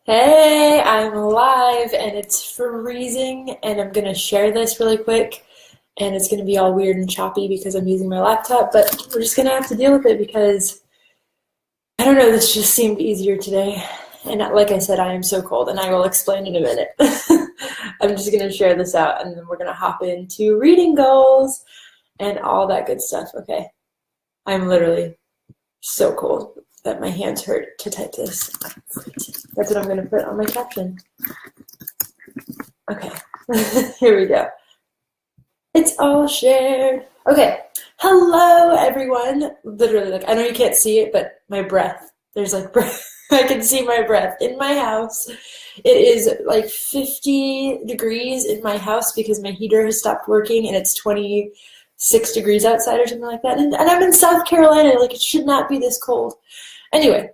Hey, I'm alive and it's freezing and I'm gonna share this really quick and it's gonna be all weird and choppy because I'm using my laptop, but we're just gonna have to deal with it because I don't know, this just seemed easier today. And like I said, I am so cold and I will explain in a minute. I'm just gonna share this out and then we're gonna hop into reading goals and all that good stuff. Okay. I'm literally so cold that my hands hurt to type this. That's what I'm going to put on my caption. Okay, here we go. It's all shared. Okay, hello everyone. Literally, like I know you can't see it, but my breath. There's like breath. I can see my breath in my house. It is like 50 degrees in my house because my heater has stopped working and it's 26 degrees outside or something like that. And I'm in South Carolina, like it should not be this cold. Anyway,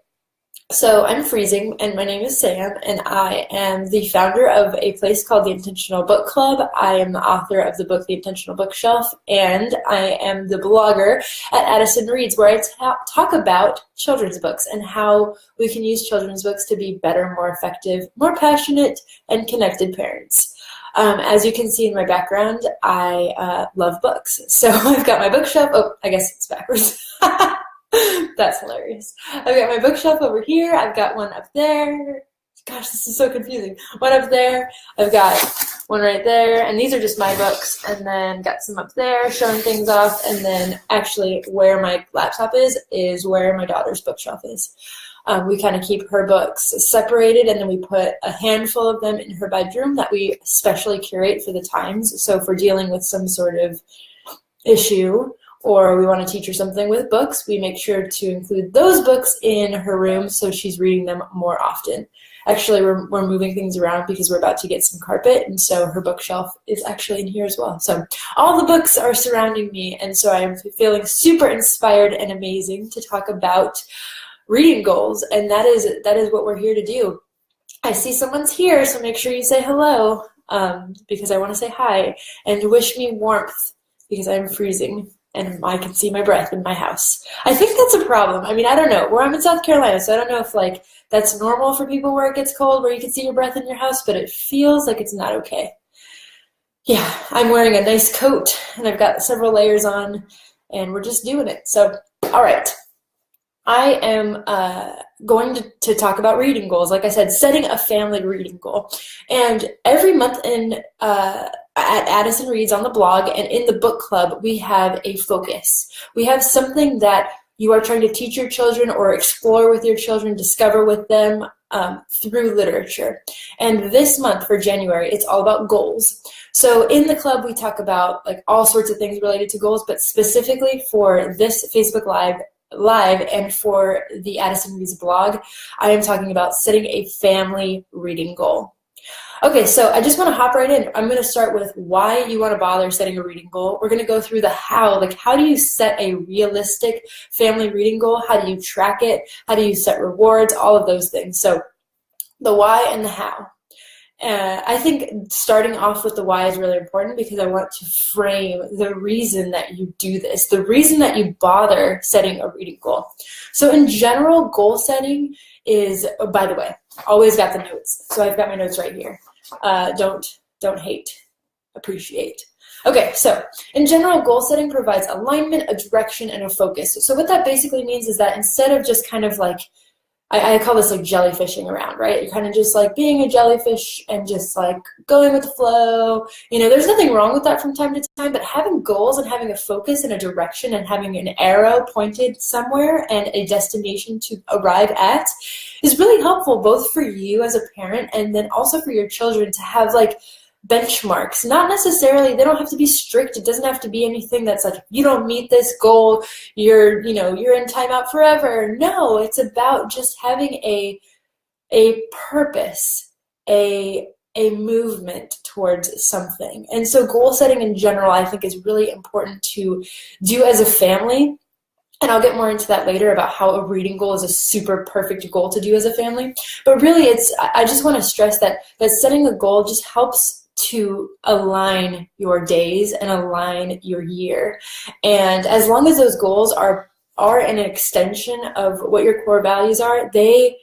so I'm freezing, and my name is Sam, and I am the founder of a place called the Intentional Book Club. I am the author of the book The Intentional Bookshelf, and I am the blogger at Addison Reads, where I talk about children's books and how we can use children's books to be better, more effective, more passionate, and connected parents. As you can see in my background, I love books. So I've got my bookshelf. Oh, I guess it's backwards. That's hilarious. I've got my bookshelf over here. I've got one up there. Gosh, this is so confusing. One up there. I've got one right there. And these are just my books. And then got some up there showing things off. And then actually where my laptop is where my daughter's bookshelf is. We kind of keep her books separated, and then we put a handful of them in her bedroom that we specially curate for the times. So if we're dealing with some sort of issue, or we want to teach her something with books, we make sure to include those books in her room so she's reading them more often. Actually, we're moving things around because we're about to get some carpet, and so her bookshelf is actually in here as well. So all the books are surrounding me, and so I'm feeling super inspired and amazing to talk about reading goals, and that is what we're here to do. I see someone's here, so make sure you say hello because I want to say hi, and wish me warmth because I'm freezing. And I can see my breath in my house. I think that's a problem. I mean, I don't know. Where I'm in South Carolina, so I don't know if like that's normal for people where it gets cold, where you can see your breath in your house, but it feels like it's not okay. Yeah, I'm wearing a nice coat, and I've got several layers on, and we're just doing it. So, all right. I am going to talk about reading goals. Like I said, setting a family reading goal. And every month at Addison Reads on the blog and in the book club, we have a focus. We have something that you are trying to teach your children or explore with your children, discover with them through literature. And this month for January, it's all about goals. So in the club, we talk about like all sorts of things related to goals, but specifically for this Facebook Live and for the Addison Reads blog, I am talking about setting a family reading goal. Okay, so I just want to hop right in. I'm going to start with why you want to bother setting a reading goal. We're going to go through the how, like how do you set a realistic family reading goal? How do you track it? How do you set rewards? All of those things. So the why and the how. I think starting off with the why is really important because I want to frame the reason that you do this, the reason that you bother setting a reading goal. So in general, goal setting is, oh, by the way, always got the notes. So I've got my notes right here. Don't hate, appreciate. Okay, so in general, goal setting provides alignment, a direction, and a focus. So what that basically means is that instead of just kind of like, I call this like jellyfishing around, right? You're kind of just like being a jellyfish and just like going with the flow. You know, there's nothing wrong with that from time to time, but having goals and having a focus and a direction and having an arrow pointed somewhere and a destination to arrive at is really helpful both for you as a parent and then also for your children to have like benchmarks. Not necessarily, they don't have to be strict. It doesn't have to be anything that's like, if you don't meet this goal, you're in timeout forever. No, it's about just having a purpose, a movement towards something. And so goal setting in general, I think, is really important to do as a family. And I'll get more into that later about how a reading goal is a super perfect goal to do as a family. But really, I just want to stress that setting a goal just helps to align your days and align your year. And as long as those goals are an extension of what your core values are, they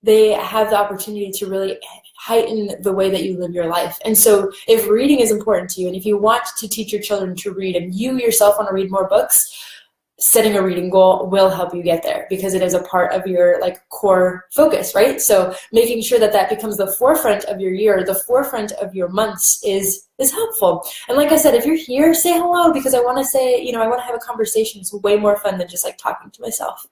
they have the opportunity to really heighten the way that you live your life. And so if reading is important to you, and if you want to teach your children to read, and you yourself want to read more books, setting a reading goal will help you get there, because it is a part of your core focus, right? So making sure that that becomes the forefront of your year, the forefront of your months is helpful. And like I said, if you're here, say hello, because I want to say, I want to have a conversation. It's way more fun than just talking to myself.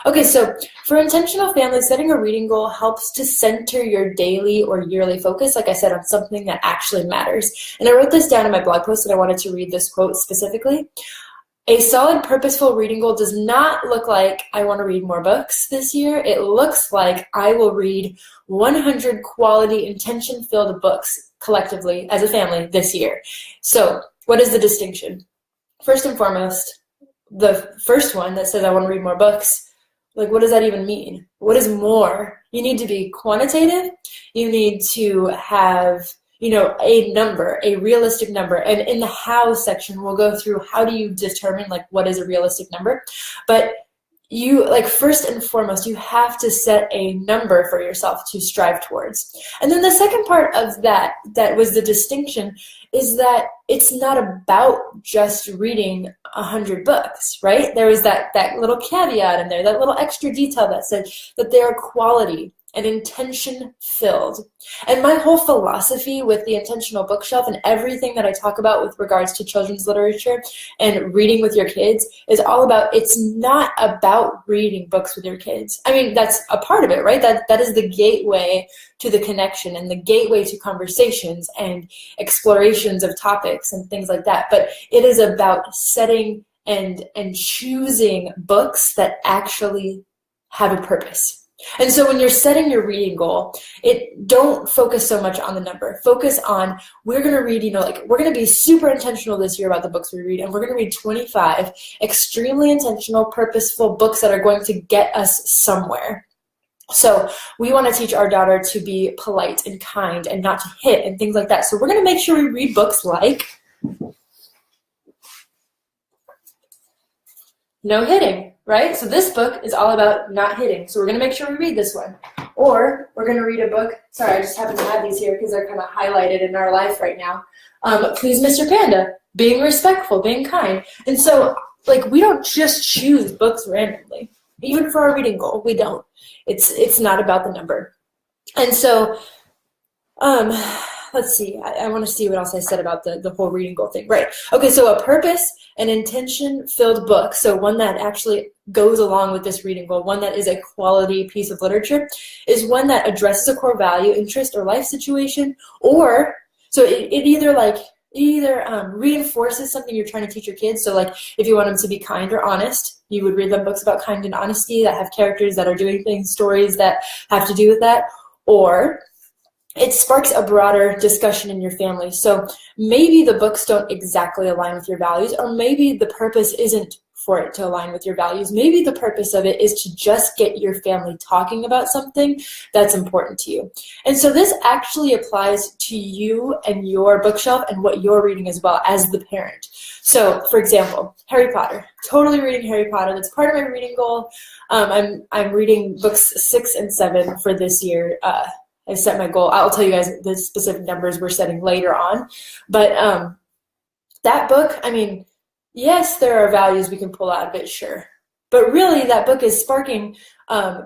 Okay, so for intentional families, setting a reading goal helps to center your daily or yearly focus, like I said, on something that actually matters. And I wrote this down in my blog post, and I wanted to read this quote specifically. A solid, purposeful reading goal does not look like I want to read more books this year. It looks like I will read 100 quality, intention-filled books collectively as a family this year. So what is the distinction? First and foremost, the first one that says I want to read more books, what does that even mean? What is more? You need to be quantitative. You need to have a number, a realistic number. And in the how section, we'll go through how do you determine what is a realistic number. But you, first and foremost, you have to set a number for yourself to strive towards. And then the second part of that was the distinction, is that it's not about just reading 100 books, right? There was that little caveat in there, that little extra detail that said that they are quality and intention-filled. And my whole philosophy with the intentional bookshelf and everything that I talk about with regards to children's literature and reading with your kids is all about, it's not about reading books with your kids. I mean, that's a part of it, right? That is the gateway to the connection and the gateway to conversations and explorations of topics and things like that. But it is about setting and choosing books that actually have a purpose. And so when you're setting your reading goal, don't focus so much on the number. Focus on, we're going to read, we're going to be super intentional this year about the books we read, and we're going to read 25 extremely intentional, purposeful books that are going to get us somewhere. So we want to teach our daughter to be polite and kind and not to hit and things like that. So we're going to make sure we read books like No Hitting, right? So this book is all about not hitting. So we're going to make sure we read this one. Or we're going to read a book. Sorry, I just happen to have these here because they're kind of highlighted in our life right now. Please, Mr. Panda, being respectful, being kind. And so, we don't just choose books randomly. Even for our reading goal, we don't. It's not about the number. And so, let's see. I want to see what else I said about the whole reading goal thing. Right. Okay, so a purpose and intention-filled book, so one that actually goes along with this reading goal, one that is a quality piece of literature, is one that addresses a core value, interest, or life situation, or so it either reinforces something you're trying to teach your kids. So if you want them to be kind or honest, you would read them books about kind and honesty that have characters that are doing things, stories that have to do with that, or it sparks a broader discussion in your family. So maybe the books don't exactly align with your values, or maybe the purpose isn't for it to align with your values. Maybe the purpose of it is to just get your family talking about something that's important to you. And so this actually applies to you and your bookshelf and what you're reading as well as the parent. So for example, Harry Potter, totally reading Harry Potter. That's part of my reading goal. I'm reading books 6 and 7 for this year. I set my goal. I'll tell you guys the specific numbers we're setting later on. But that book, yes, there are values we can pull out of it, sure. But really, that book is sparking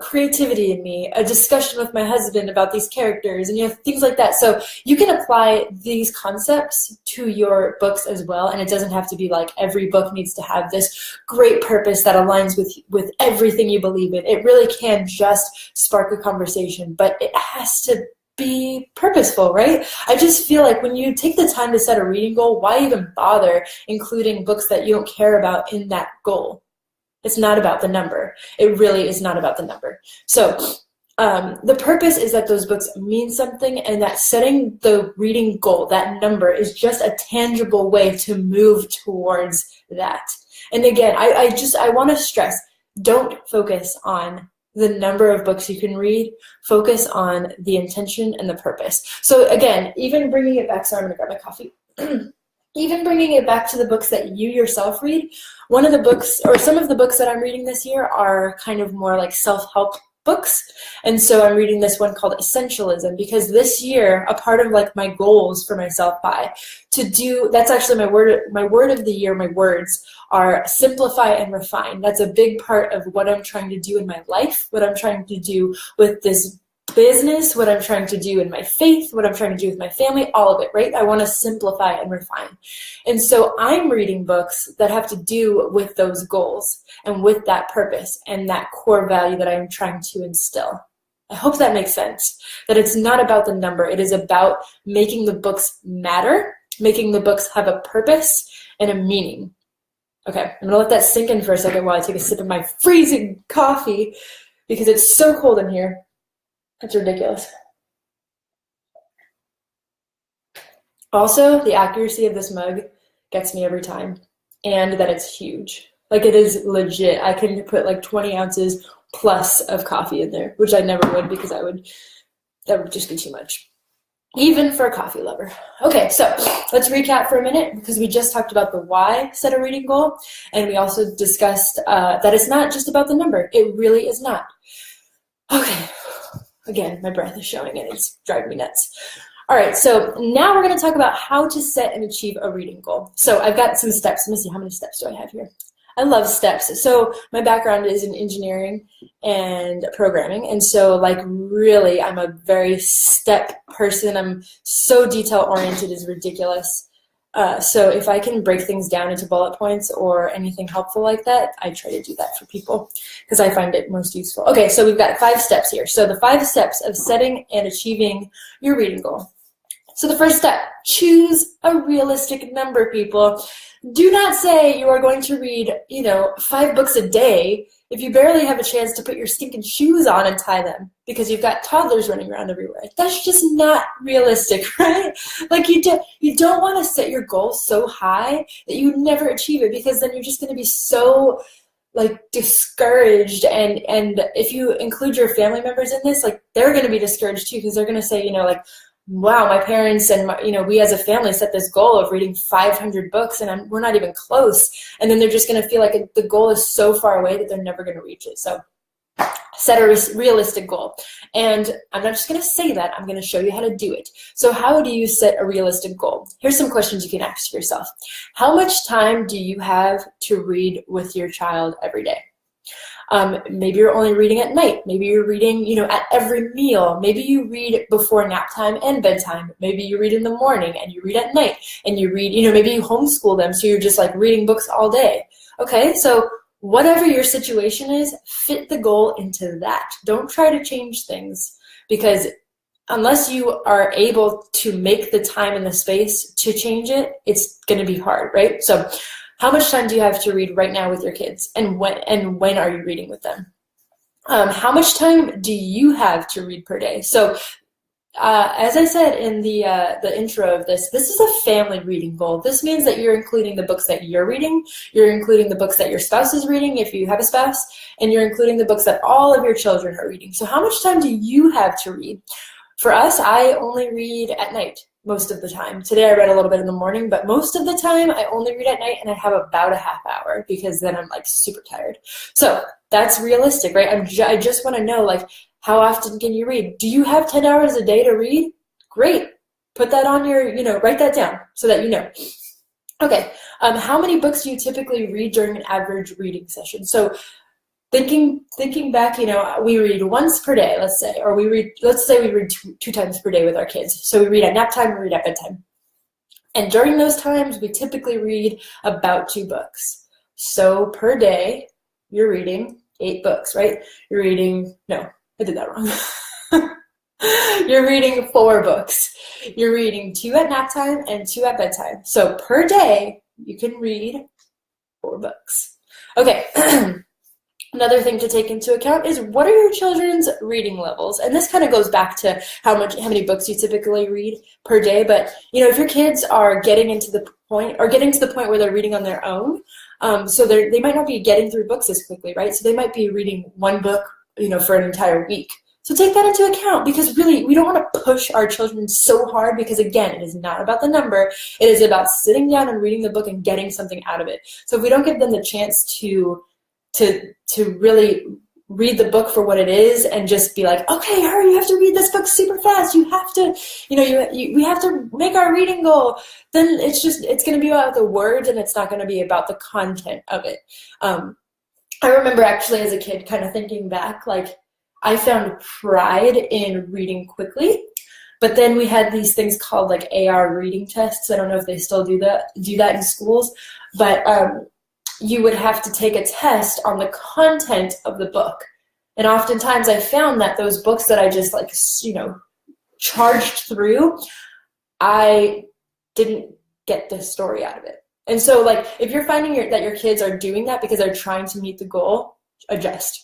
creativity in me, a discussion with my husband about these characters, and things like that. So you can apply these concepts to your books as well, and it doesn't have to be every book needs to have this great purpose that aligns with everything you believe in. It really can just spark a conversation, but it has to be purposeful, right? I just feel like when you take the time to set a reading goal, why even bother including books that you don't care about in that goal? It's not about the number. It really is not about the number. So the purpose is that those books mean something, and that setting the reading goal, that number, is just a tangible way to move towards that. And again, I want to stress, don't focus on the number of books you can read. Focus on the intention and the purpose. So again, even bringing it back, sorry, I'm going to grab my coffee. Even bringing it back to the books that you yourself read, one of the books, or some of the books that I'm reading this year are kind of more self-help books. And so I'm reading this one called Essentialism, because this year, a part of like my goals for myself that's actually my word of the year. My words are simplify and refine. That's a big part of what I'm trying to do in my life, what I'm trying to do with this business, what I'm trying to do in my faith, what I'm trying to do with my family, all of it, right? I want to simplify and refine. And so I'm reading books that have to do with those goals and with that purpose and that core value that I'm trying to instill. I hope that makes sense, that it's not about the number. It is about making the books matter, making the books have a purpose and a meaning. Okay, I'm going to let that sink in for a second while I take a sip of my freezing coffee because it's so cold in here. It's ridiculous. Also, the accuracy of this mug gets me every time, and that it's huge. Like, it is legit. I can put like 20 ounces plus of coffee in there, which I never would because that would just be too much, even for a coffee lover. Okay, so let's recap for a minute because we just talked about the why set a reading goal, and we also discussed that it's not just about the number. It really is not. Okay. Again, my breath is showing and it's driving me nuts. All right, so now we're going to talk about how to set and achieve a reading goal. So I've got some steps. Let me see, how many steps do I have here? I love steps. So my background is in engineering and programming. And so like really, I'm a very step person. I'm so detail oriented, it's ridiculous. So if I can break things down into bullet points or anything helpful like that, I try to do that for people because I find it most useful. Okay, so we've got 5 steps here. So the 5 steps of setting and achieving your reading goal. So the first step, choose a realistic number, people. Do not say you are going to read, 5 books a day if you barely have a chance to put your stinking shoes on and tie them because you've got toddlers running around everywhere. That's just not realistic, right? Like you don't want to set your goal so high that you never achieve it because then you're just going to be so like discouraged, and if you include your family members in this, like they're going to be discouraged too because they're going to say, wow, my parents and we as a family set this goal of reading 500 books and we're not even close. And then they're just going to feel like the goal is so far away that they're never going to reach it. So set a realistic goal. And I'm not just going to say that, I'm going to show you how to do it. So how do you set a realistic goal? Here's some questions you can ask yourself. How much time do you have to read with your child every day? Maybe you're only reading at night. Maybe you're reading, at every meal. Maybe you read before nap time and bedtime. Maybe you read in the morning and you read at night and you read, maybe you homeschool them. So you're just like reading books all day. Okay. So whatever your situation is, fit the goal into that. Don't try to change things because unless you are able to make the time and the space to change it, it's going to be hard, right? So how much time do you have to read right now with your kids, and when are you reading with them? How much time do you have to read per day? So, as I said in the intro of this is a family reading goal. This means that you're including the books that you're reading, you're including the books that your spouse is reading if you have a spouse, and you're including the books that all of your children are reading. So, how much time do you have to read? For us, I only read at night. Most of the time. Today I read a little bit in the morning, but most of the time I only read at night and I have about a half hour because then I'm like super tired. So that's realistic, right? I just want to know, like, how often can you read? Do you have 10 hours a day to read? Great. Put that on your, write that down so that you know. Okay. How many books do you typically read during an average reading session? So thinking back, we read once per day, let's say, or we read two times per day with our kids. So we read at nap time and read at bedtime. And during those times, we typically read about 2 books. So per day, you're reading 8 books, right? No, I did that wrong. You're reading 4 books. You're reading 2 at nap time and 2 at bedtime. So per day, you can read 4 books. Okay. Another thing to take into account is what are your children's reading levels? And this kind of goes back to how many books you typically read per day. But, if your kids are getting to the point where they're reading on their own, so they might not be getting through books as quickly, right? So they might be reading 1 book, for an entire week. So take that into account because really we don't want to push our children so hard because, again, it is not about the number. It is about sitting down and reading the book and getting something out of it. So if we don't give them the chance to really read the book for what it is and just be like, okay, hurry, you have to read this book super fast. You have to, we have to make our reading goal. Then it's going to be about the words and it's not going to be about the content of it. I remember actually as a kid kind of thinking back, like I found pride in reading quickly, but then we had these things called like AR reading tests. I don't know if they still do that in schools, but you would have to take a test on the content of the book. And oftentimes I found that those books that I just like, charged through, I didn't get the story out of it. And so like, if you're finding that your kids are doing that because they're trying to meet the goal, adjust.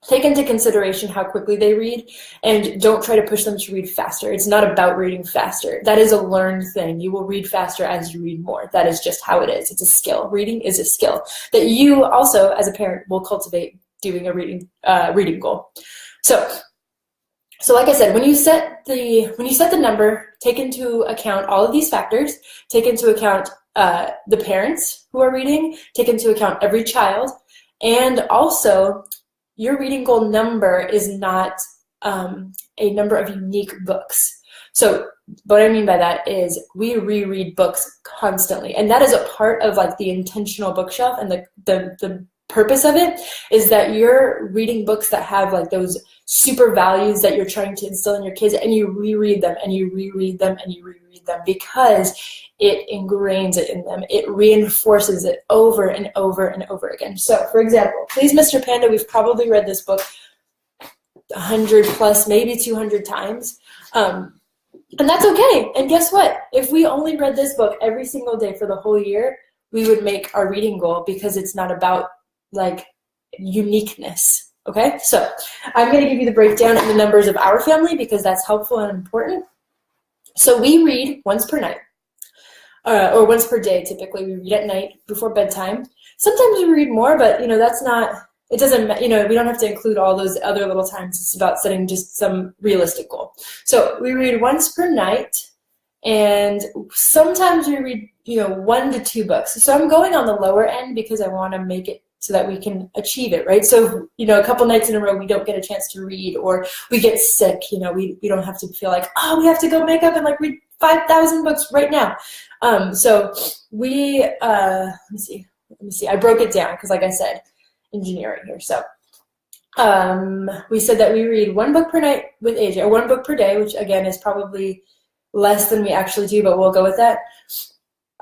Take into consideration how quickly they read, and don't try to push them to read faster. It's not about reading faster. That is a learned thing. You will read faster as you read more. That is just how it is. It's a skill. Reading is a skill that you also, as a parent, will cultivate doing a reading goal. So like I said, when you set the number, take into account all of these factors. Take into account the parents who are reading. Take into account every child, and also your reading goal number is not a number of unique books. So what I mean by that is we reread books constantly, and that is a part of like the intentional bookshelf, and the purpose of it is that you're reading books that have like those super values that you're trying to instill in your kids, and you reread them and you reread them and you reread them because it ingrains it in them. It reinforces it over and over and over again. So for example, Please Mr. Panda, we've probably read this book 100 plus, maybe 200 times. And that's okay. And guess what? If we only read this book every single day for the whole year, we would make our reading goal, because it's not about like uniqueness. Okay, so I'm going to give you the breakdown in the numbers of our family because that's helpful and important. So we read once per night, or once per day. Typically, we read at night before bedtime. Sometimes we read more, but that's not. It doesn't. We don't have to include all those other little times. It's about setting just some realistic goal. So we read once per night, and sometimes we read 1 to 2 books. So I'm going on the lower end because I want to make it so that we can achieve it, right? So, a couple nights in a row, we don't get a chance to read, or we get sick, we don't have to feel like, oh, we have to go make up and like read 5,000 books right now. So we, let me see, I broke it down because like I said, engineering here. So we said that we read 1 book per night with AJ, or 1 book per day, which again is probably less than we actually do, but we'll go with that.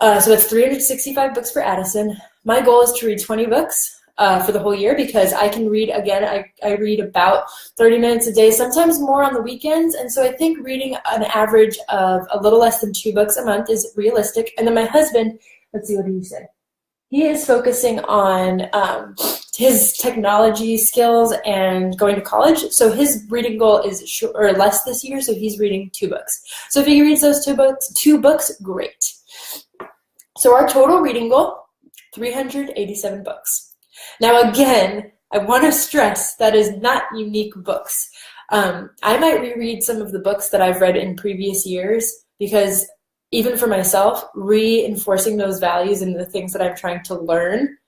So it's 365 books for Addison. My goal is to read 20 books for the whole year because I can read, again, I read about 30 minutes a day, sometimes more on the weekends. And so I think reading an average of a little less than 2 books a month is realistic. And then my husband, let's see, what did he say? He is focusing on his technology skills and going to college. So his reading goal is less this year, so he's reading 2 books. So if he reads those 2 books, great. So our total reading goal, 387 books. Now again, I want to stress that is not unique books. I might reread some of the books that I've read in previous years because even for myself, reinforcing those values and the things that I'm trying to learn,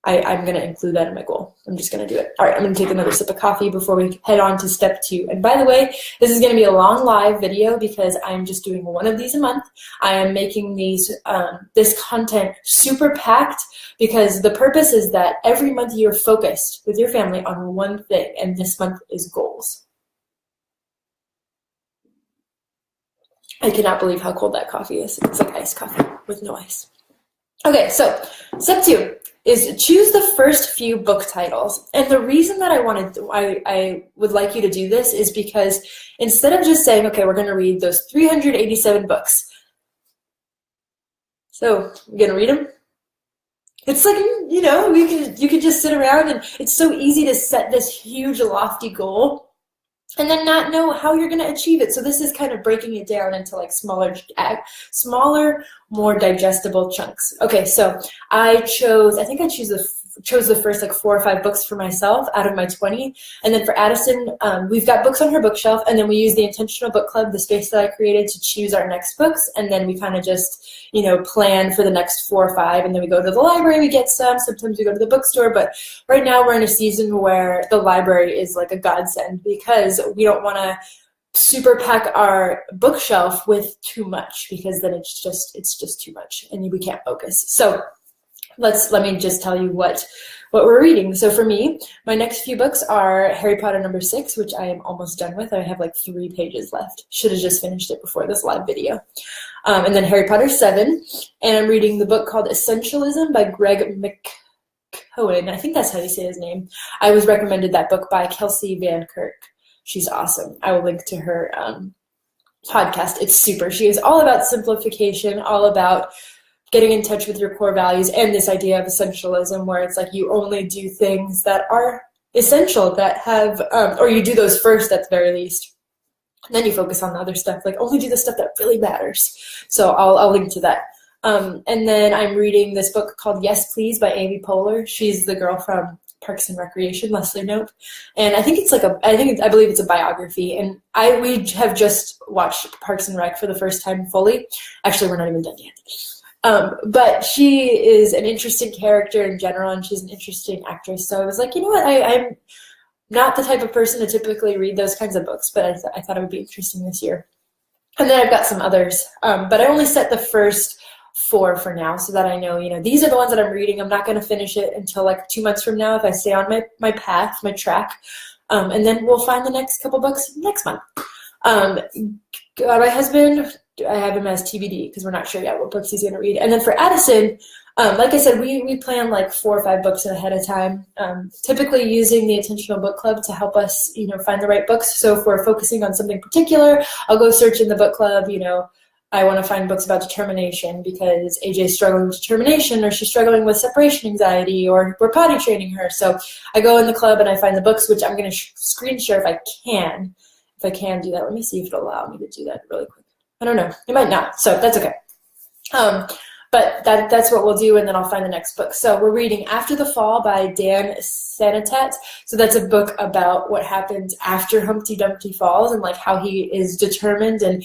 I'm going to include that in my goal. I'm just going to do it. All right, I'm going to take another sip of coffee before we head on to step 2. And by the way, this is going to be a long live video because I'm just doing 1 of these a month. I am making this content super packed because the purpose is that every month you're focused with your family on one thing, and this month is goals. I cannot believe how cold that coffee is. It's like iced coffee with no ice. Okay, so step 2 is choose the first few book titles. And the reason that I would like you to do this is because instead of just saying, okay, we're going to read those 387 books. So we're going to read them. It's like, you could just sit around, and it's so easy to set this huge lofty goal and then not know how you're going to achieve it. So this is kind of breaking it down into like smaller, more digestible chunks. Okay, so I think I choose chose the first like 4 or 5 books for myself out of my 20. And then for Addison, we've got books on her bookshelf, and then we use the intentional book club, the space that I created, to choose our next books. And then we kind of just, plan for the next 4 or 5, and then we go to the library, we get some. Sometimes we go to the bookstore, but right now we're in a season where the library is like a godsend, because we don't want to super pack our bookshelf with too much, because then it's just too much and we can't focus. So let me just tell you what we're reading. So for me, my next few books are Harry Potter #6, which I am almost done with. I have like 3 pages left. Should have just finished it before this live video. And then Harry Potter 7, and I'm reading the book called Essentialism by Greg McKeown. I think that's how you say his name. I was recommended that book by Kelsey Van Kirk. She's awesome. I will link to her podcast. It's super. She is all about simplification, all about getting in touch with your core values, and this idea of essentialism, where it's like you only do things that are essential, that have, or you do those first at the very least. And then you focus on the other stuff, like only do the stuff that really matters. So I'll link to that. And then I'm reading this book called Yes, Please by Amy Poehler. She's the girl from Parks and Recreation, Leslie Knope. And I think it's like I believe it's a biography. And we have just watched Parks and Rec for the first time fully. Actually, we're not even done yet. But she is an interesting character in general, and she's an interesting actress. So I was like, you know what, I'm not the type of person to typically read those kinds of books, but I thought it would be interesting this year. And then I've got some others, but I only set the first 4 for now, so that I know, these are the ones that I'm reading. I'm not going to finish it until like 2 months from now if I stay on my path, my track. And then we'll find the next couple books next month. My husband, I have him as TBD because we're not sure yet what books he's going to read. And then for Addison, like I said, we plan like 4 or 5 books ahead of time, typically using the intentional book club to help us, find the right books. So if we're focusing on something particular, I'll go search in the book club. I want to find books about determination because AJ's struggling with determination, or she's struggling with separation anxiety, or we're potty training her. So I go in the club and I find the books, which I'm going to screen share if I can. If I can do that, let me see if it'll allow me to do that really quick. I don't know. It might not, so that's okay. But that's what we'll do, and then I'll find the next book. So we're reading After the Fall by Dan Sanitat. So that's a book about what happens after Humpty Dumpty falls, and like how he is determined, and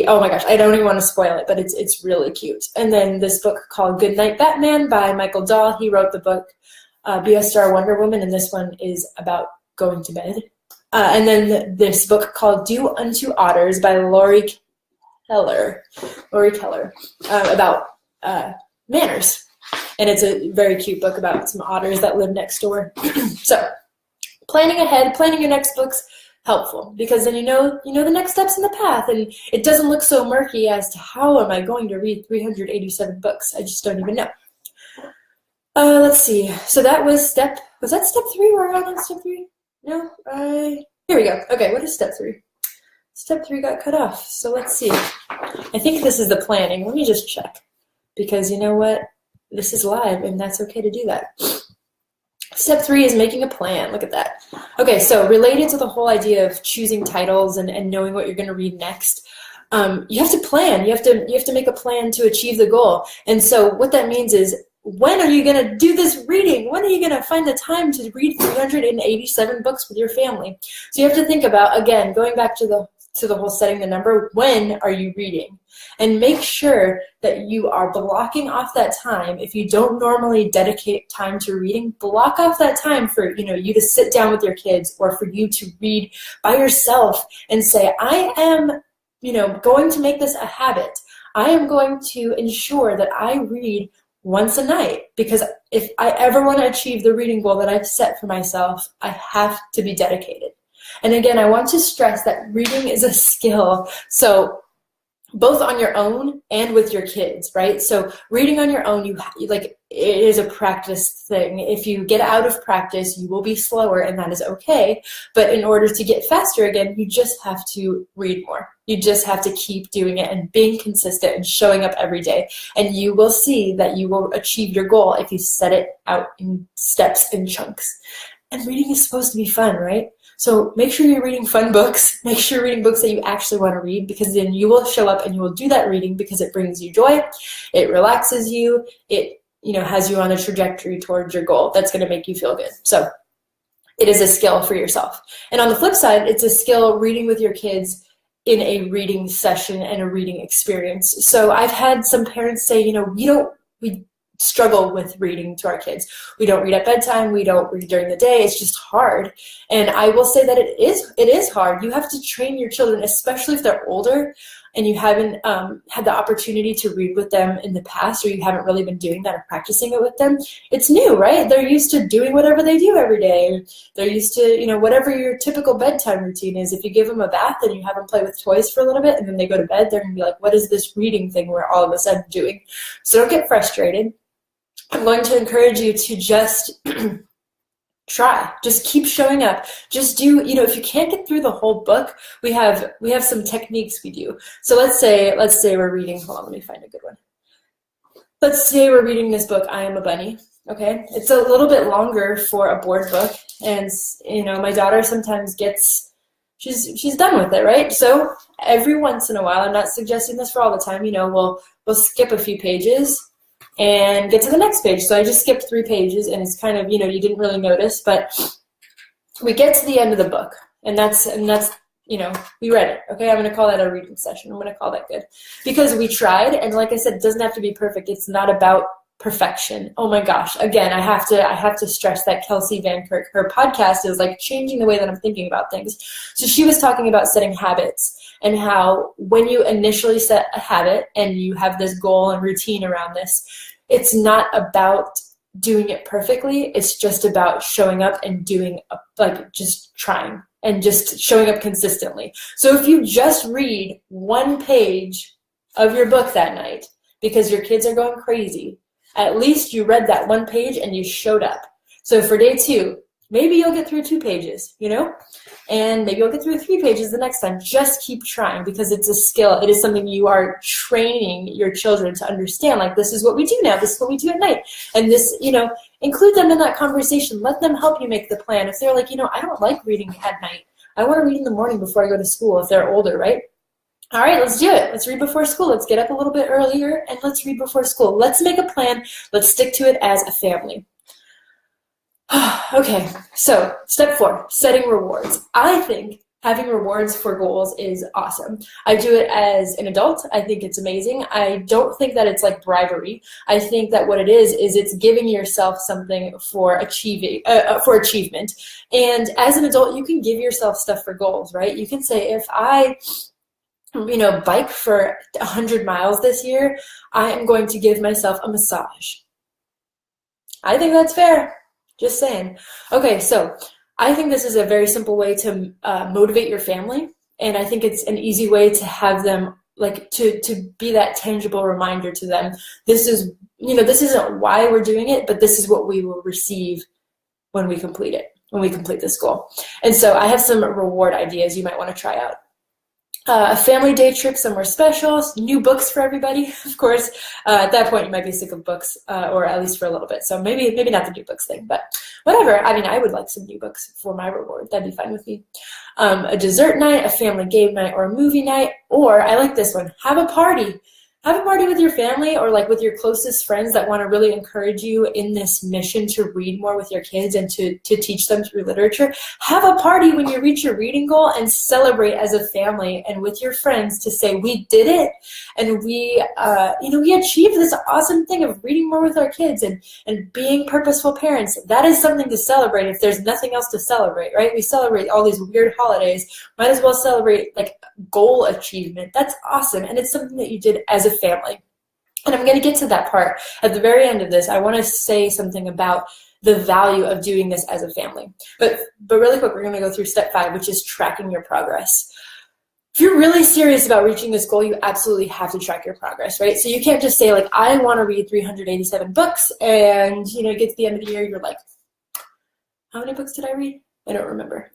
oh my gosh, I don't even want to spoil it, but it's really cute. And then this book called Goodnight Batman by Michael Dahl. He wrote the book Be a Star Wonder Woman, and this one is about going to bed. And then this book called Do Unto Otters by Lori Keller, about manners. And it's a very cute book about some otters that live next door. So planning ahead, planning your next book's helpful, because then you know the next steps in the path, and it doesn't look so murky as to how am I going to read 387 books. I just don't even know. Let's see. So that was step 3? We're on step 3? No? Here we go. Okay, what is step 3? Step 3 got cut off, so let's see. I think this is the planning. Let me just check, because you know what? This is live, and that's okay to do that. Step 3 is making a plan. Look at that. Okay, so related to the whole idea of choosing titles and knowing what you're going to read next, you have to plan. You have to make a plan to achieve the goal. And so what that means is, when are you going to do this reading? When are you going to find the time to read 387 books with your family? So you have to think about, again, going back to the whole setting the number, when are you reading? And make sure that you are blocking off that time. If you don't normally dedicate time to reading, block off that time for you to sit down with your kids, or for you to read by yourself and say, I am going to make this a habit. I am going to ensure that I read once a night, because if I ever want to achieve the reading goal that I've set for myself, I have to be dedicated. And again, I want to stress that reading is a skill. So both on your own and with your kids, right? So reading on your own, it is a practice thing. If you get out of practice, you will be slower, and that is okay. But in order to get faster again, you just have to read more. You just have to keep doing it and being consistent and showing up every day. And you will see that you will achieve your goal if you set it out in steps and chunks. And reading is supposed to be fun, right? So make sure you're reading fun books. Make sure you're reading books that you actually want to read, because then you will show up and you will do that reading because it brings you joy. It relaxes you. It has you on a trajectory towards your goal that's going to make you feel good. So it is a skill for yourself. And on the flip side, it's a skill reading with your kids in a reading session and a reading experience. So I've had some parents say, we struggle with reading to our kids. We don't read at bedtime. We don't read during the day. It's just hard. And I will say that it is hard. You have to train your children, especially if they're older and you haven't had the opportunity to read with them in the past, or you haven't really been doing that or practicing it with them. It's new, right? They're used to doing whatever they do every day. They're used to, whatever your typical bedtime routine is. If you give them a bath and you have them play with toys for a little bit and then they go to bed, they're going to be like, what is this reading thing we're all of a sudden doing? So don't get frustrated. I'm going to encourage you to just try. Just keep showing up. Just do, if you can't get through the whole book, we have some techniques we do. So let's say we're reading, hold on, let me find a good one. Let's say we're reading this book, I Am a Bunny. Okay. It's a little bit longer for a board book. And, my daughter sometimes she's done with it, right? So every once in a while, I'm not suggesting this for all the time, we'll skip a few pages and get to the next page. So I just skipped 3 pages, and it's kind of, you didn't really notice, but we get to the end of the book, and that's we read it. Okay, I'm going to call that a reading session. I'm going to call that good because we tried, and like I said, it doesn't have to be perfect. It's not about perfection. Oh my gosh. Again, I have to stress that Kelsey Van Kirk, her podcast is like changing the way that I'm thinking about things. So she was talking about setting habits and how when you initially set a habit and you have this goal and routine around this, it's not about doing it perfectly. It's just about showing up and doing, just trying and just showing up consistently. So if you just read 1 page of your book that night because your kids are going crazy, at least you read that 1 page and you showed up. So for day 2, maybe you'll get through 2 pages, and maybe you'll get through 3 pages the next time. Just keep trying because it's a skill. It is something you are training your children to understand. Like, this is what we do now. This is what we do at night. And this, include them in that conversation. Let them help you make the plan. If they're like, I don't like reading at night. I want to read in the morning before I go to school if they're older, right? All right, let's do it. Let's read before school. Let's get up a little bit earlier and let's read before school. Let's make a plan. Let's stick to it as a family. Okay, so step 4, setting rewards. I think having rewards for goals is awesome. I do it as an adult. I think it's amazing. I don't think that it's like bribery. I think that what it is it's giving yourself something for achievement. And as an adult, you can give yourself stuff for goals, right? You can say, if I bike for 100 miles this year, I am going to give myself a massage. I think that's fair. Just saying. Okay, so I think this is a very simple way to motivate your family, and I think it's an easy way to have them to be that tangible reminder to them. This is, this isn't why we're doing it, but this is what we will receive when we complete it, when we complete this goal. And so I have some reward ideas you might want to try out. A family day trip somewhere special, new books for everybody, of course. At that point, you might be sick of books, or at least for a little bit. So maybe not the new books thing, but whatever. I mean, I would like some new books for my reward. That'd be fine with me. A dessert night, a family game night, or a movie night. Or, I like this one, have a party. Have a party with your family or with your closest friends that want to really encourage you in this mission to read more with your kids and to teach them through literature. Have a party when you reach your reading goal and celebrate as a family and with your friends to say, we did it, and we achieved this awesome thing of reading more with our kids and being purposeful parents. That is something to celebrate if there's nothing else to celebrate, right? We celebrate all these weird holidays. Might as well celebrate goal achievement. That's awesome. And it's something that you did as a family. And I'm going to get to that part. At the very end of this, I want to say something about the value of doing this as a family. But really quick, we're going to go through step 5, which is tracking your progress. If you're really serious about reaching this goal, you absolutely have to track your progress, right? So you can't just say, I want to read 387 books, and, get to the end of the year, you're like, how many books did I read? I don't remember.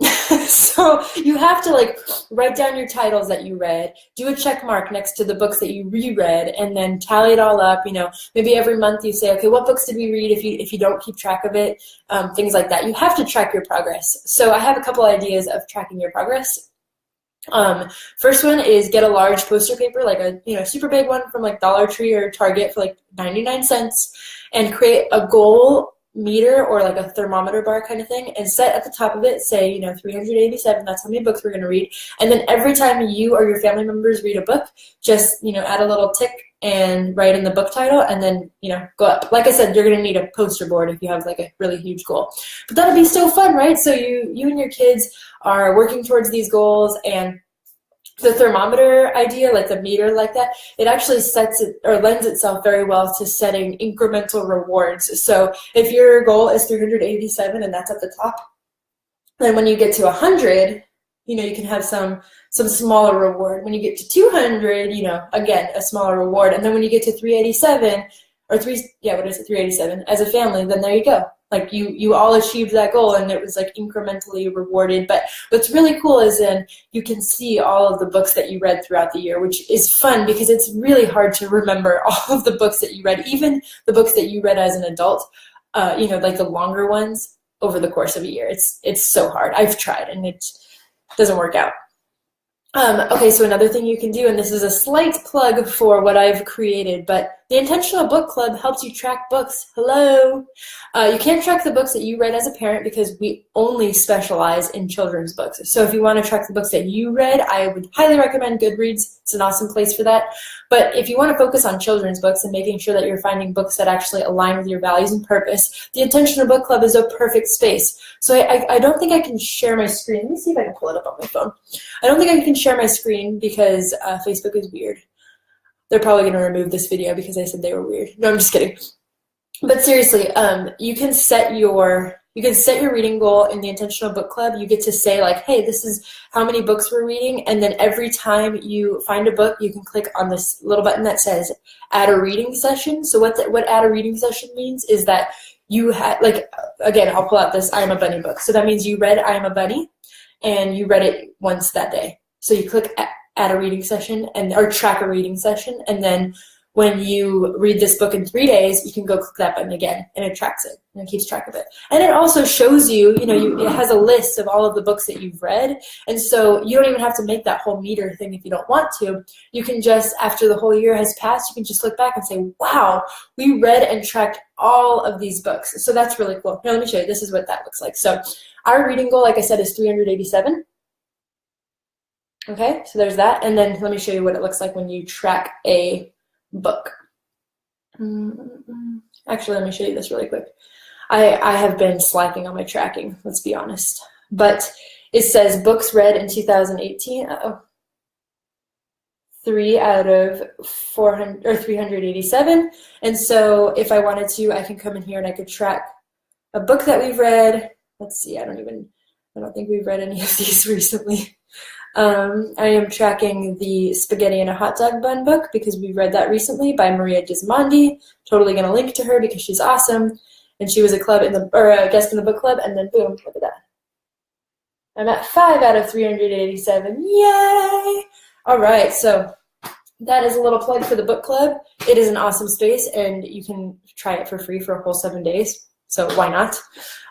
So you have to write down your titles that you read, do a check mark next to the books that you reread, and then tally it all up. Maybe every month you say, okay, what books did we read if you don't keep track of it, things like that. You have to track your progress. So I have a couple ideas of tracking your progress. First one is get a large poster paper, like a super big one from like Dollar Tree or Target for like 99 cents, and create a goal meter or like a thermometer bar kind of thing, and set at the top of it, say 387. That's how many books we're going to read. And then every time you or your family members read a book, just add a little tick and write in the book title, and then go up. Like I said, you're going to need a poster board if you have like a really huge goal. But that'll be so fun, right? So you and your kids are working towards these goals, and the thermometer idea, like the meter like that, it actually sets it or lends itself very well to setting incremental rewards. So if your goal is 387 and that's at the top, then when you get to 100, you can have some smaller reward. When you get to 200, again, a smaller reward. And then when you get to 387 or 387 as a family, then there you go. Like you all achieved that goal, and it was like incrementally rewarded. But what's really cool is then you can see all of the books that you read throughout the year, which is fun because it's really hard to remember all of the books that you read, even the books that you read as an adult, like the longer ones over the course of a year. It's so hard. I've tried and it doesn't work out. Okay, so another thing you can do, and this is a slight plug for what I've created, but the Intentional Book Club helps you track books. Hello! You can't track the books that you read as a parent because we only specialize in children's books. So if you want to track the books that you read, I would highly recommend Goodreads. It's an awesome place for that. But if you want to focus on children's books and making sure that you're finding books that actually align with your values and purpose, the Intentional Book Club is a perfect space. So I don't think I can share my screen. Let me see if I can pull it up on my phone. I don't think I can share my screen because Facebook is weird. They're probably going to remove this video because I said they were weird. No, I'm just kidding. But seriously, you can set your reading goal in the Intentional Book Club. You get to say like, hey, this is how many books we're reading, and then every time you find a book, you can click on this little button that says add a reading session. So what add a reading session means is that you had, like, again, I'll pull out this I Am a Bunny book. So that means you read I Am a Bunny, and you read it once that day. So you click add a reading session or track a reading session, and then when you read this book in 3 days, you can go click that button again, and it tracks it, and it keeps track of it. And it also shows you, it has a list of all of the books that you've read, and so you don't even have to make that whole meter thing if you don't want to. You can just, after the whole year has passed, you can just look back and say, wow, we read and tracked all of these books. So that's really cool. Now let me show you. This is what that looks like. So our reading goal, like I said, is 387. Okay, so there's that, and then let me show you what it looks like when you track a book. Actually, let me show you this really quick. I have been slacking on my tracking, let's be honest. But it says books read in 2018. 3 out of 400 or 387. And so if I wanted to, I can come in here and I could track a book that we've read. Let's see, I don't think we've read any of these recently. I am tracking the Spaghetti and a Hot Dog Bun book because we read that recently by Maria Gismondi. Totally going to link to her because she's awesome. And she was a guest in the book club, and then boom, look at that. I'm at 5 out of 387. Yay! All right, so that is a little plug for the book club. It is an awesome space, and you can try it for free for a whole 7 days. So why not?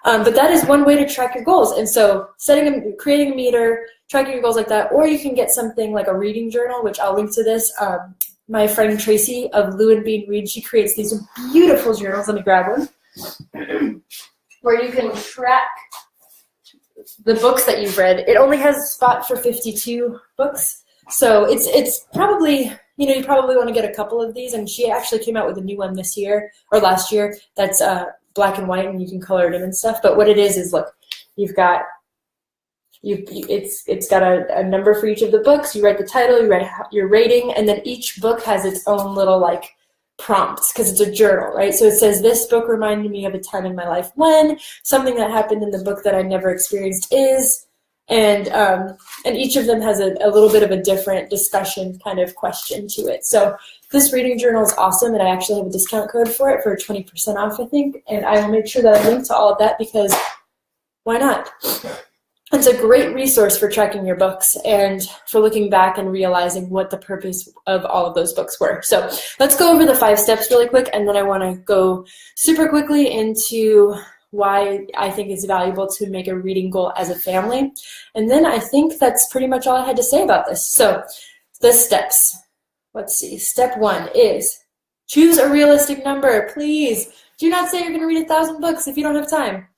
But that is one way to track your goals. And so creating a meter, tracking your goals like that, or you can get something like a reading journal, which I'll link to this. My friend Tracy of Lou and Bean Reads, she creates these beautiful journals. Let me grab one. Where you can track the books that you've read. It only has a spot for 52 books. So it's probably, you probably want to get a couple of these. And she actually came out with a new one this year or last year that's black and white, and you can color it in and stuff. But what it is look, it's got a number for each of the books. You write the title, you write your rating, and then each book has its own little like prompts because it's a journal, right? So it says, this book reminded me of a time in my life when, something that happened in the book that I never experienced is, and each of them has a little bit of a different discussion kind of question to it. So this reading journal is awesome, and I actually have a discount code for it for 20% off, I think, and I will make sure that I link to all of that because why not? It's a great resource for tracking your books and for looking back and realizing what the purpose of all of those books were. So let's go over the 5 steps really quick, and then I want to go super quickly into why I think it's valuable to make a reading goal as a family. And then I think that's pretty much all I had to say about this. So the steps, let's see. Step 1 is choose a realistic number. Please do not say you're going to read 1,000 books if you don't have time.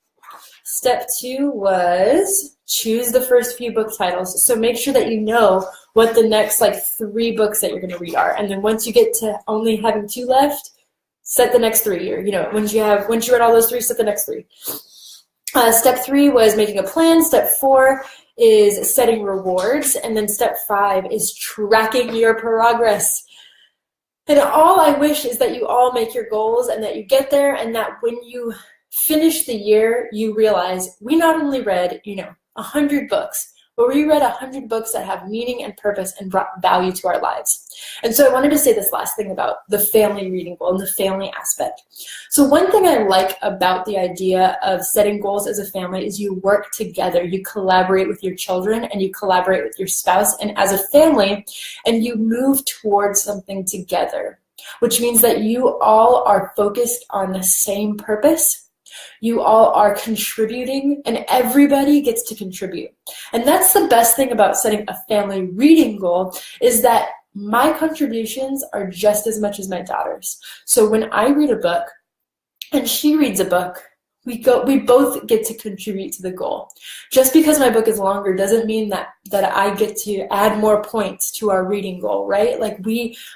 Step 2 was choose the first few book titles. So make sure that you know what the next 3 books that you're going to read are. And then once you get to only having 2 left, set the next 3. Or, once you read all those 3, set the next 3. Step 3 was making a plan. Step 4 is setting rewards. And then step 5 is tracking your progress. And all I wish is that you all make your goals and that you get there, and that when you finish the year, you realize we not only read, 100 books, but we read 100 books that have meaning and purpose and brought value to our lives. And so I wanted to say this last thing about the family reading goal and the family aspect. So one thing I like about the idea of setting goals as a family is you work together. You collaborate with your children and you collaborate with your spouse and as a family, and you move towards something together, which means that you all are focused on the same purpose. You all are contributing, and everybody gets to contribute. And that's the best thing about setting a family reading goal, is that my contributions are just as much as my daughter's. So when I read a book and she reads a book, we both get to contribute to the goal. Just because my book is longer doesn't mean that I get to add more points to our reading goal, right?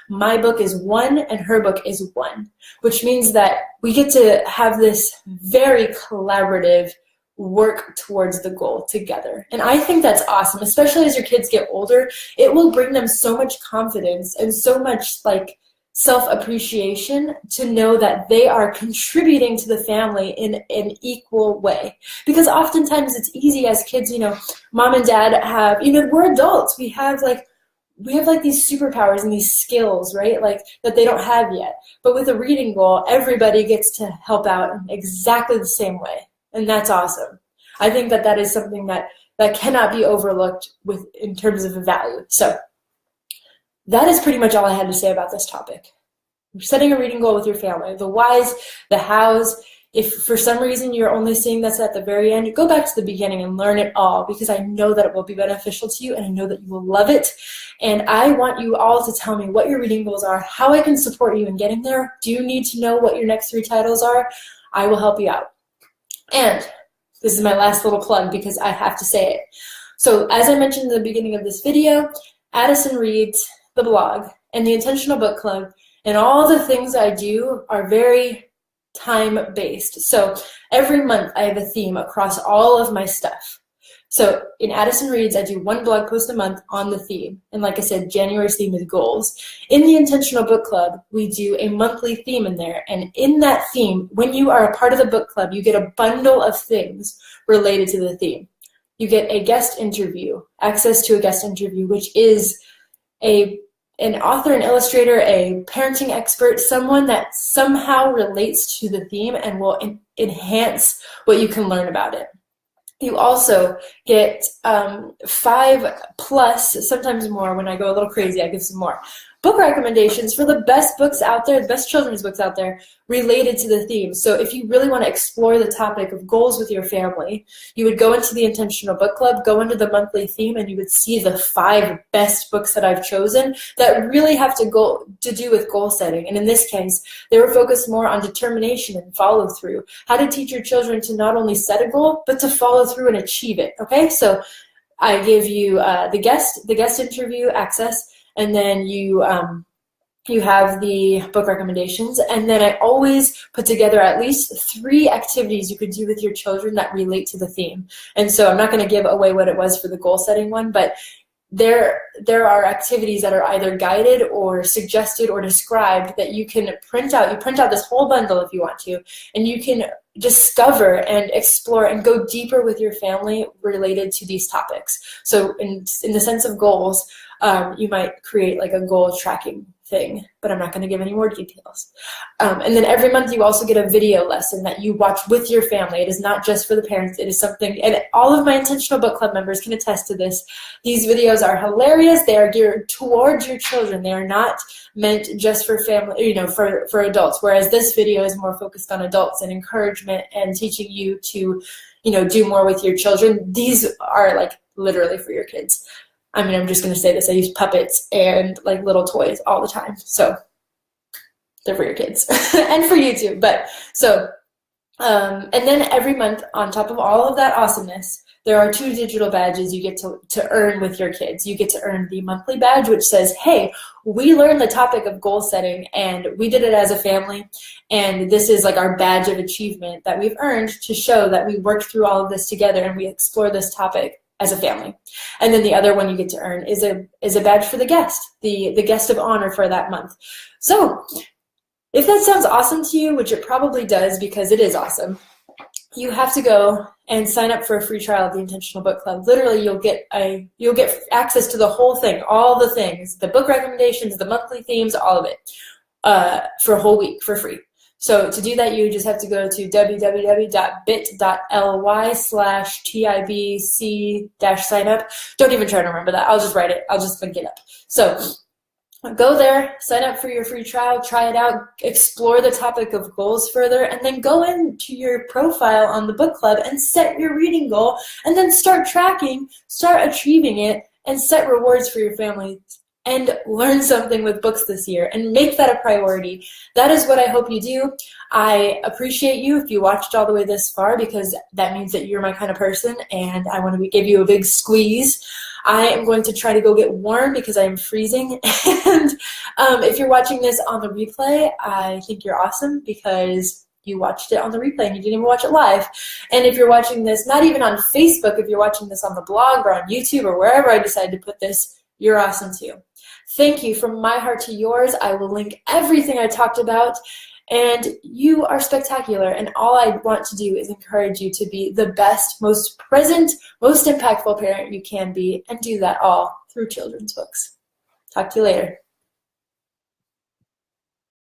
My book is 1 and her book is 1, which means that we get to have this very collaborative work towards the goal together. And I think that's awesome, especially as your kids get older. It will bring them so much confidence and so much self-appreciation to know that they are contributing to the family in an equal way. Because oftentimes it's easy as kids, mom and dad have, we're adults. We have these superpowers and these skills, right? That they don't have yet. But with a reading goal, everybody gets to help out in exactly the same way. And that's awesome. I think that is something that cannot be overlooked in terms of value. So that is pretty much all I had to say about this topic. Setting a reading goal with your family, the whys, the hows. If for some reason you're only seeing this at the very end, go back to the beginning and learn it all, because I know that it will be beneficial to you and I know that you will love it. And I want you all to tell me what your reading goals are, how I can support you in getting there. Do you need to know what your next 3 titles are? I will help you out. And this is my last little plug because I have to say it. So as I mentioned in the beginning of this video, Addison Reads, the blog, and the Intentional Book Club, and all the things I do are very time-based. So every month I have a theme across all of my stuff. So in Addison Reads, I do 1 blog post a month on the theme. And like I said, January's theme is goals. In the Intentional Book Club, we do a monthly theme in there. And in that theme, when you are a part of the book club, you get a bundle of things related to the theme. You get a guest interview, access to a guest interview, which is an author, an illustrator, a parenting expert, someone that somehow relates to the theme and will enhance what you can learn about it. You also get 5 plus, sometimes more. When I go a little crazy, I give some more book recommendations for the best books out there, the best children's books out there related to the theme. So if you really want to explore the topic of goals with your family, you would go into the Intentional Book Club, go into the monthly theme, and you would see the 5 best books that I've chosen that really have to do with goal setting. And in this case, they were focused more on determination and follow through, how to teach your children to not only set a goal, but to follow through and achieve it. Okay, so I give you the guest interview access, and then you have the book recommendations, and then I always put together at least 3 activities you could do with your children that relate to the theme. And so I'm not going to give away what it was for the goal setting one, but there are activities that are either guided or suggested or described that you can print out. You print out this whole bundle if you want to, and you can discover and explore and go deeper with your family related to these topics. So in the sense of goals, you might create like a goal tracking thing, but I'm not going to give any more details. And then every month you also get a video lesson that you watch with your family. It is not just for the parents. It is something, and all of my Intentional Book Club members can attest to this. These videos are hilarious. They are geared towards your children. They are not meant just for family, for adults, whereas this video is more focused on adults and encouragement and teaching you to, do more with your children. These are like literally for your kids. I mean, I'm just going to say this. I use puppets and like little toys all the time. So they're for your kids and for you too. But so, and then every month on top of all of that awesomeness, there are 2 digital badges you get to earn with your kids. You get to earn the monthly badge, which says, hey, we learned the topic of goal setting and we did it as a family. And this is like our badge of achievement that we've earned to show that we worked through all of this together and we explore this topic as a family. And then the other one you get to earn is a badge for the guest, the guest of honor for that month. So if that sounds awesome to you, which it probably does because it is awesome, you have to go and sign up for a free trial of the Intentional Book Club. Literally, you'll get access to the whole thing, all the things, the book recommendations, the monthly themes, all of it, for a whole week for free. So to do that, you just have to go to www.bit.ly/TIBC-signup. Don't even try to remember that. I'll just write it. I'll just link it up. So go there, sign up for your free trial, try it out, explore the topic of goals further, and then go into your profile on the book club and set your reading goal, and then start tracking, start achieving it, and set rewards for your family. And learn something with books this year and make that a priority. That is what I hope you do. I appreciate you if you watched all the way this far because that means that you're my kind of person and I want to give you a big squeeze. I am going to try to go get warm because I am freezing. And if you're watching this on the replay, I think you're awesome because you watched it on the replay and you didn't even watch it live. And if you're watching this, not even on Facebook, if you're watching this on the blog or on YouTube or wherever I decided to put this, you're awesome too. Thank you from my heart to yours. I will link everything I talked about, and you are spectacular. And all I want to do is encourage you to be the best, most present, most impactful parent you can be, and do that all through children's books. Talk to you later.